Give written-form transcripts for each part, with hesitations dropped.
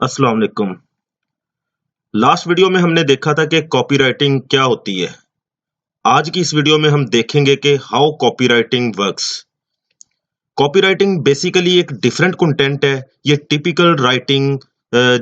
अस्सलाम वालेकुम। Last video में हमने देखा था कि कॉपीराइटिंग क्या होती है। आज की इस वीडियो में हम देखेंगे कि how copywriting works. Copywriting basically एक डिफरेंट कंटेंट है। ये टिपिकल राइटिंग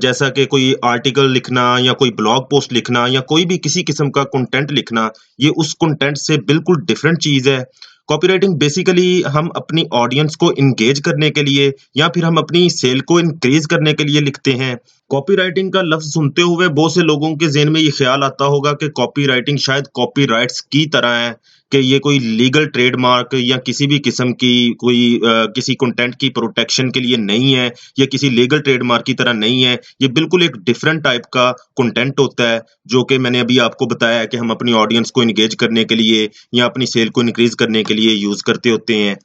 जैसा कि कोई आर्टिकल लिखना या कोई ब्लॉग पोस्ट लिखना या कोई भी किसी किस्म का कंटेंट लिखना, ये उस कंटेंट से बिल्कुल डिफरेंट चीज़ है। कॉपीराइटिंग बेसिकली हम अपनी ऑडियंस को एंगेज करने के लिए या फिर हम अपनी सेल को इंक्रीज करने के लिए लिखते हैं। कॉपीराइटिंग का लफ्ज़ सुनते हुए बहुत से लोगों के ज़हन में ये ख्याल आता होगा कि कॉपीराइटिंग शायद कॉपीराइट्स की तरह है, कि ये कोई लीगल ट्रेडमार्क या किसी भी किस्म की कोई किसी कंटेंट की प्रोटेक्शन के लिए नहीं है, या किसी लीगल ट्रेडमार्क की तरह नहीं है। ये बिल्कुल एक डिफरेंट टाइप का कंटेंट होता है, जो कि मैंने अभी आपको बताया है कि हम अपनी ऑडियंस को एंगेज करने के लिए या अपनी सेल को इंक्रीज करने के लिए यूज़ करते होते हैं।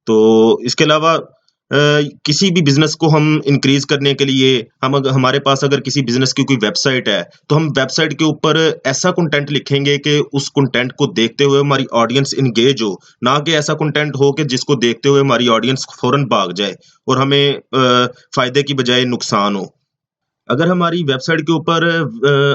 तो इसके अलावा किसी भी बिज़नेस को हम इंक्रीज करने के लिए हमारे पास अगर किसी बिज़नेस की कोई वेबसाइट है, तो हम वेबसाइट के ऊपर ऐसा कंटेंट लिखेंगे कि उस कंटेंट को देखते हुए हमारी ऑडियंस एंगेज हो, ना कि ऐसा कंटेंट हो कि जिसको देखते हुए हमारी ऑडियंस फ़ौरन भाग जाए और हमें फ़ायदे की बजाय नुकसान हो। अगर हमारी वेबसाइट के ऊपर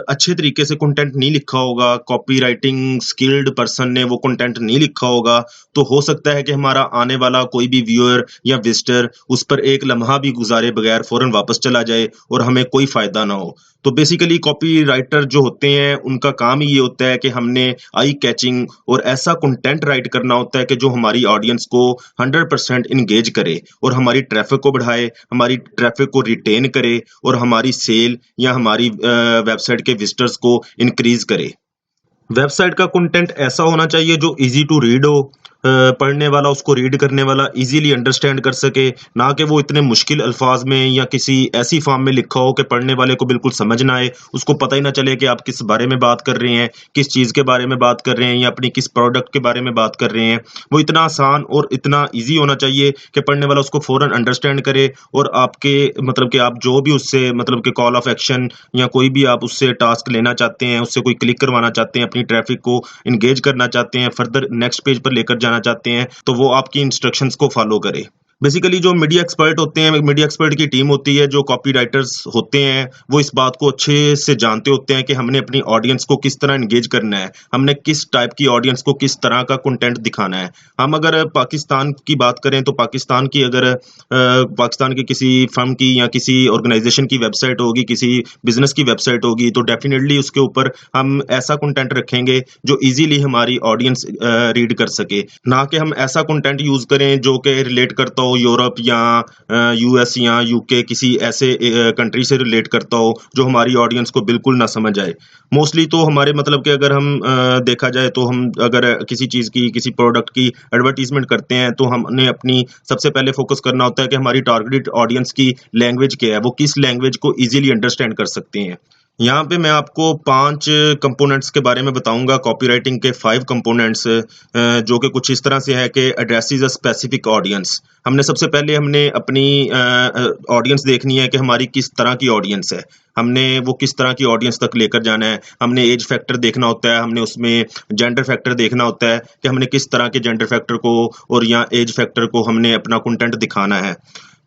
अच्छे तरीके से कंटेंट नहीं लिखा होगा, कॉपीराइटिंग स्किल्ड पर्सन ने वो कंटेंट नहीं लिखा होगा, तो हो सकता है कि हमारा आने वाला कोई भी व्यूअर या विजिटर उस पर एक लम्हा भी गुजारे बगैर फ़ौरन वापस चला जाए और हमें कोई फ़ायदा ना हो। तो बेसिकली कॉपीराइटर जो होते हैं, उनका काम ही ये होता है कि हमने आई कैचिंग और ऐसा कंटेंट राइट करना होता है कि जो हमारी ऑडियंस को 100% एंगेज करे और हमारी ट्रैफिक को बढ़ाए, हमारी ट्रैफिक को रिटेन करे और हमारी सेल या हमारी वेबसाइट के विजिटर्स को इंक्रीज करे। वेबसाइट का कंटेंट ऐसा होना चाहिए जो इजी टू रीड हो, पढ़ने वाला उसको रीड करने वाला इजीली अंडरस्टैंड कर सके, ना कि वो इतने मुश्किल अल्फाज में या किसी ऐसी फॉर्म में लिखा हो कि पढ़ने वाले को बिल्कुल समझ ना आए, उसको पता ही ना चले कि आप किस बारे में बात कर रहे हैं, किस चीज़ के बारे में बात कर रहे हैं या अपनी किस प्रोडक्ट के बारे में बात कर रहे हैं। वो इतना आसान और इतना ईजी होना चाहिए कि पढ़ने वाला उसको फ़ौरन अंडरस्टैंड करे और आपके मतलब कि आप जो भी उससे मतलब कि कॉल ऑफ एक्शन या कोई भी आप उससे टास्क लेना चाहते हैं, उससे कोई क्लिक करवाना चाहते हैं, अपनी ट्रैफिक को इंगेज करना चाहते हैं, फर्दर नेक्स्ट पेज पर लेकर जाना चाहते हैं, तो वो आपकी इंस्ट्रक्शंस को फॉलो करे। बेसिकली जो मीडिया एक्सपर्ट होते हैं, मीडिया एक्सपर्ट की टीम होती है, जो कॉपी राइटर्स होते हैं, वो इस बात को अच्छे से जानते होते हैं कि हमने अपनी ऑडियंस को किस तरह एंगेज करना है, हमने किस टाइप की ऑडियंस को किस तरह का कंटेंट दिखाना है। हम अगर पाकिस्तान की बात करें तो पाकिस्तान की अगर पाकिस्तान की किसी फर्म की या किसी ऑर्गेनाइजेशन की वेबसाइट होगी, किसी बिजनेस की वेबसाइट होगी, तो डेफिनेटली उसके ऊपर हम ऐसा कंटेंट रखेंगे जो इजीली हमारी ऑडियंस रीड कर सके, ना कि हम ऐसा कंटेंट यूज करें जो कि रिलेट करता हो यूरोप या यूएस या यूके किसी ऐसे कंट्री से रिलेट करता हो जो हमारी ऑडियंस को बिल्कुल ना समझ आए। मोस्टली तो हमारे मतलब कि अगर हम देखा जाए तो हम अगर किसी चीज़ की किसी प्रोडक्ट की एडवर्टीजमेंट करते हैं, तो हमने अपनी सबसे पहले फोकस करना होता है कि हमारी टारगेटेड ऑडियंस की लैंग्वेज क्या है, वो किस लैंग्वेज को इजीली अंडरस्टैंड कर सकते हैं। यहाँ पे मैं आपको 5 कंपोनेंट्स के बारे में बताऊंगा, कॉपीराइटिंग के 5 कंपोनेंट्स, जो कि कुछ इस तरह से है कि एड्रेसेस अ स्पेसिफिक ऑडियंस। सबसे पहले हमने अपनी ऑडियंस देखनी है कि हमारी किस तरह की ऑडियंस है, हमने वो किस तरह की ऑडियंस तक लेकर जाना है। हमने एज फैक्टर देखना होता है, हमने उसमें जेंडर फैक्टर देखना होता है कि हमने किस तरह के जेंडर फैक्टर को और या एज फैक्टर को हमने अपना कंटेंट दिखाना है।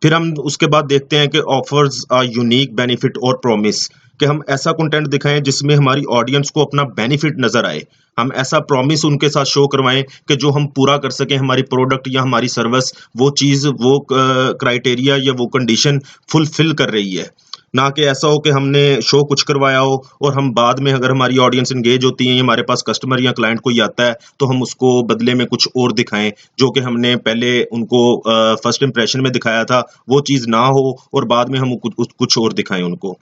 फिर हम उसके बाद देखते हैं कि ऑफर्स आ यूनिक बेनिफिट और प्रॉमिस, कि हम ऐसा कंटेंट दिखाएं जिसमें हमारी ऑडियंस को अपना बेनिफिट नजर आए, हम ऐसा प्रॉमिस उनके साथ शो करवाएं कि जो हम पूरा कर सकें, हमारी प्रोडक्ट या हमारी सर्विस वो चीज़ वो क्राइटेरिया या वो कंडीशन फुलफिल कर रही है। ना कि ऐसा हो कि हमने शो कुछ करवाया हो और हम बाद में अगर हमारी ऑडियंस एंगेज होती है, हमारे पास कस्टमर या क्लाइंट कोई आता है, तो हम उसको बदले में कुछ और दिखाएं जो कि हमने पहले उनको फर्स्ट इंप्रेशन में दिखाया था, वो चीज़ ना हो और बाद में हम कुछ और दिखाएं उनको।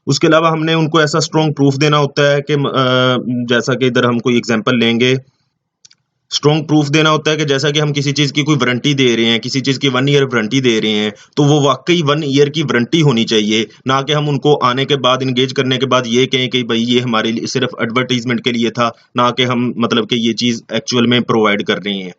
उसके अलावा हमने उनको ऐसा स्ट्रॉन्ग प्रूफ देना होता है कि जैसा कि इधर हम कोई एग्जांपल लेंगे, स्ट्रॉन्ग प्रूफ देना होता है कि जैसा कि हम किसी चीज़ की कोई वारंटी दे रहे हैं, किसी चीज़ की 1 ईयर वारंटी दे रहे हैं, तो वो वाकई 1 ईयर की वारंटी होनी चाहिए, ना कि हम उनको आने के बाद एंगेज करने के बाद ये कहें कि भाई ये हमारे लिए सिर्फ एडवर्टीजमेंट के लिए था, ना कि हम मतलब कि ये चीज़ एक्चुअल में प्रोवाइड कर रहे हैं।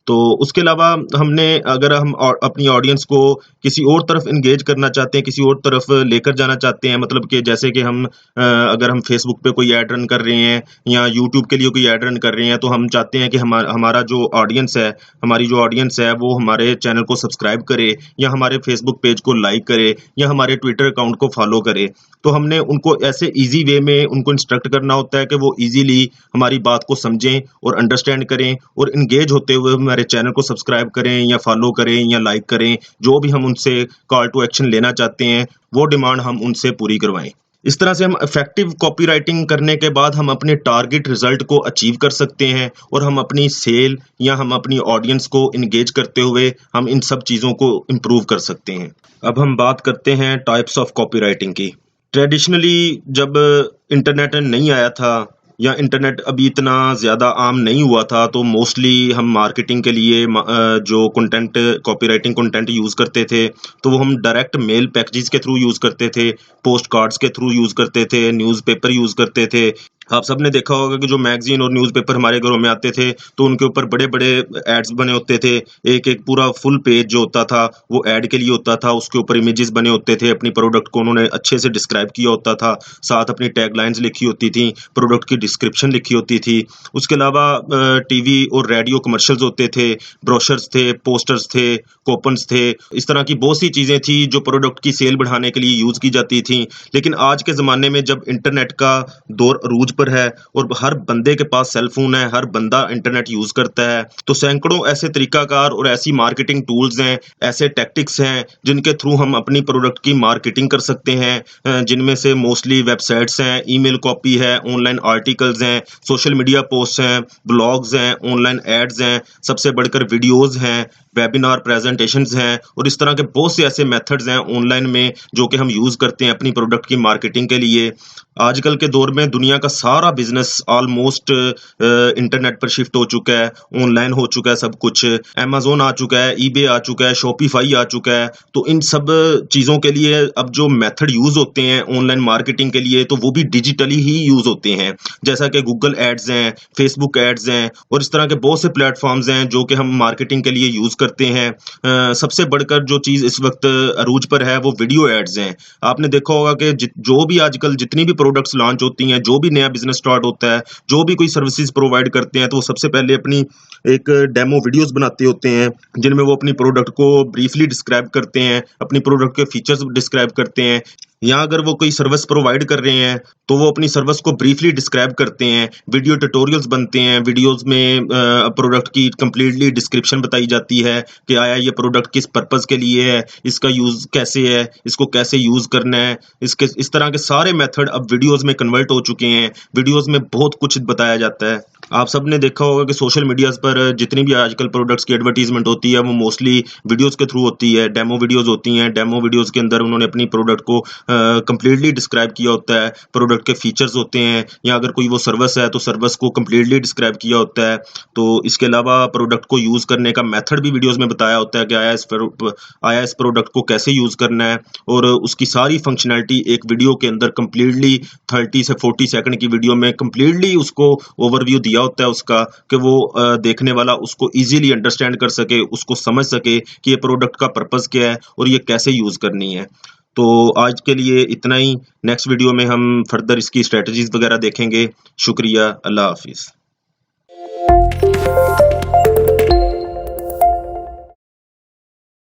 तो उसके अलावा हमने अगर हम अपनी ऑडियंस को किसी और तरफ एंगेज करना चाहते हैं, किसी और तरफ लेकर जाना चाहते हैं, मतलब कि जैसे कि हम अगर हम फेसबुक पे कोई ऐड रन कर रहे हैं या यूट्यूब के लिए कोई ऐड रन कर रहे हैं, तो हम चाहते हैं कि हमारा जो ऑडियंस है, हमारी जो ऑडियंस है वो हमारे चैनल को सब्सक्राइब करे या हमारे फेसबुक पेज को लाइक करे या हमारे ट्विटर अकाउंट को फॉलो करे। तो हमने उनको ऐसे ईजी वे में उनको इंस्ट्रक्ट करना होता है कि वो ईजीली हमारी बात को समझें और अंडरस्टैंड करें और इंगेज होते हुए हमारे चैनल को सब्सक्राइब करें या फॉलो करें या लाइक करें। जो भी हम उनसे कॉल टू एक्शन लेना चाहते हैं वो डिमांड हम उनसे पूरी करवाएं। इस तरह से हम इफेक्टिव कॉपीराइटिंग करने के बाद हम अपने टारगेट रिजल्ट को अचीव कर सकते हैं और हम अपनी सेल या हम अपनी ऑडियंस को इंगेज करते हुए हम इन सब चीज़ों को इम्प्रूव कर सकते हैं। अब हम बात करते हैं टाइप्स ऑफ कॉपीराइटिंग की। ट्रेडिशनली जब इंटरनेट नहीं आया था या इंटरनेट अभी इतना ज़्यादा आम नहीं हुआ था, तो मोस्टली हम मार्केटिंग के लिए जो कंटेंट कॉपीराइटिंग कंटेंट यूज़ करते थे, तो वो हम डायरेक्ट मेल पैकेजेस के थ्रू यूज़ करते थे, पोस्ट कार्ड्स के थ्रू यूज़ करते थे, न्यूज़पेपर यूज़ करते थे। आप सबने देखा होगा कि जो मैगजीन और न्यूज़पेपर हमारे घरों में आते थे तो उनके ऊपर बड़े बड़े एड्स बने होते थे। एक एक पूरा फुल पेज जो होता था वो ऐड के लिए होता था, उसके ऊपर इमेजेस बने होते थे, अपनी प्रोडक्ट को उन्होंने अच्छे से डिस्क्राइब किया होता था, साथ अपनी टैगलाइंस लिखी होती थी, प्रोडक्ट की डिस्क्रिप्शन लिखी होती थी। उसके अलावा टीवी और रेडियो कमर्शियल्स होते थे, ब्रोशर्स थे, पोस्टर्स थे, कूपन्स थे। इस तरह की बहुत सी चीज़ें थी जो प्रोडक्ट की सेल बढ़ाने के लिए यूज़ की जाती थी। लेकिन आज के ज़माने में जब इंटरनेट का दौर अरूज पर है और हर बंदे के पास सेल फोन है, हर बंदा इंटरनेट यूज करता है, तो सैकड़ों ऐसे तरीकाकार और ऐसी मार्केटिंग टूल्स हैं, ऐसे टैक्टिक्स हैं जिनके थ्रू हम अपनी प्रोडक्ट की मार्केटिंग कर सकते हैं। जिनमें से मोस्टली वेबसाइट्स हैं, ईमेल कॉपी है, ऑनलाइन आर्टिकल्स हैं, सोशल मीडिया पोस्ट हैं, ब्लॉग्स हैं, ऑनलाइन एड्स हैं, सबसे बढ़कर वीडियोज हैं, वेबिनार प्रेजेंटेशंस हैं और इस तरह के बहुत से ऐसे मेथड्स हैं ऑनलाइन में जो कि हम यूज़ करते हैं अपनी प्रोडक्ट की मार्केटिंग के लिए। आजकल के दौर में दुनिया का सारा बिजनेस ऑलमोस्ट इंटरनेट पर शिफ्ट हो चुका है, ऑनलाइन हो चुका है सब कुछ। अमेज़न आ चुका है, ईबे आ चुका है, शॉपिफाई आ चुका है। तो इन सब चीज़ों के लिए अब जो मेथड यूज़ होते हैं ऑनलाइन मार्केटिंग के लिए, तो वो भी डिजिटली ही यूज़ होते हैं, जैसा कि गूगल एड्स हैं, फेसबुक एड्स हैं और इस तरह के बहुत से प्लेटफॉर्म्स हैं जो कि हम मार्केटिंग के लिए यूज़ करते हैं। सबसे बढ़कर जो चीज़ इस वक्त अरूज पर है वो वीडियो एड्स हैं। आपने देखा होगा कि जो भी आजकल जितनी भी प्रोडक्ट्स लॉन्च होती हैं, जो भी नया बिजनेस स्टार्ट होता है, जो भी कोई सर्विसेज प्रोवाइड करते हैं, तो वो सबसे पहले अपनी एक डेमो वीडियोस बनाते होते हैं जिनमें वो अपनी प्रोडक्ट को ब्रीफली डिस्क्राइब करते हैं, अपनी प्रोडक्ट के फीचर्स डिस्क्राइब करते हैं। या अगर वो कोई सर्विस प्रोवाइड कर रहे हैं तो वो अपनी सर्विस को ब्रीफली डिस्क्राइब करते हैं, वीडियो ट्यूटोरियल्स बनते हैं, वीडियोस में प्रोडक्ट की कंप्लीटली डिस्क्रिप्शन बताई जाती है कि आया ये प्रोडक्ट किस पर्पस के लिए है, इसका यूज़ कैसे है, इसको कैसे यूज़ करना है, इस तरह के सारे मेथड अब वीडियोस में कन्वर्ट हो चुके हैं। वीडियोस में बहुत कुछ बताया जाता है। आप सब ने देखा होगा कि सोशल मीडियाज़ पर जितनी भी आजकल प्रोडक्ट्स की एडवर्टीजमेंट होती है वो मोस्टली वीडियोस के थ्रू होती है, डेमो वीडियोस होती हैं। डेमो वीडियोस के अंदर उन्होंने अपनी प्रोडक्ट को कंप्लीटली डिस्क्राइब किया होता है, प्रोडक्ट के फीचर्स होते हैं, या अगर कोई वो सर्विस है तो सर्विस को कंप्लीटली डिस्क्राइब किया होता है। तो इसके अलावा प्रोडक्ट को यूज़ करने का मेथड भी वीडियोज़ में बताया होता है कि आया इस प्रोडक्ट को कैसे यूज़ करना है, और उसकी सारी फंक्शनैलिटी एक वीडियो के अंदर कंप्लीटली 30 से 40 सेकंड की वीडियो में कंप्लीटली उसको ओवरव्यू दिया होता है उसका, कि वो देखने वाला उसको इजीली अंडरस्टैंड कर सके, उसको समझ सके कि ये प्रोडक्ट का पर्पस क्या है और ये कैसे यूज़ करनी है। तो आज के लिए इतना ही। नेक्स्ट वीडियो में हम फर्दर इसकी स्ट्रेटजीज वगैरह देखेंगे। शुक्रिया, अल्लाह हाफिज़।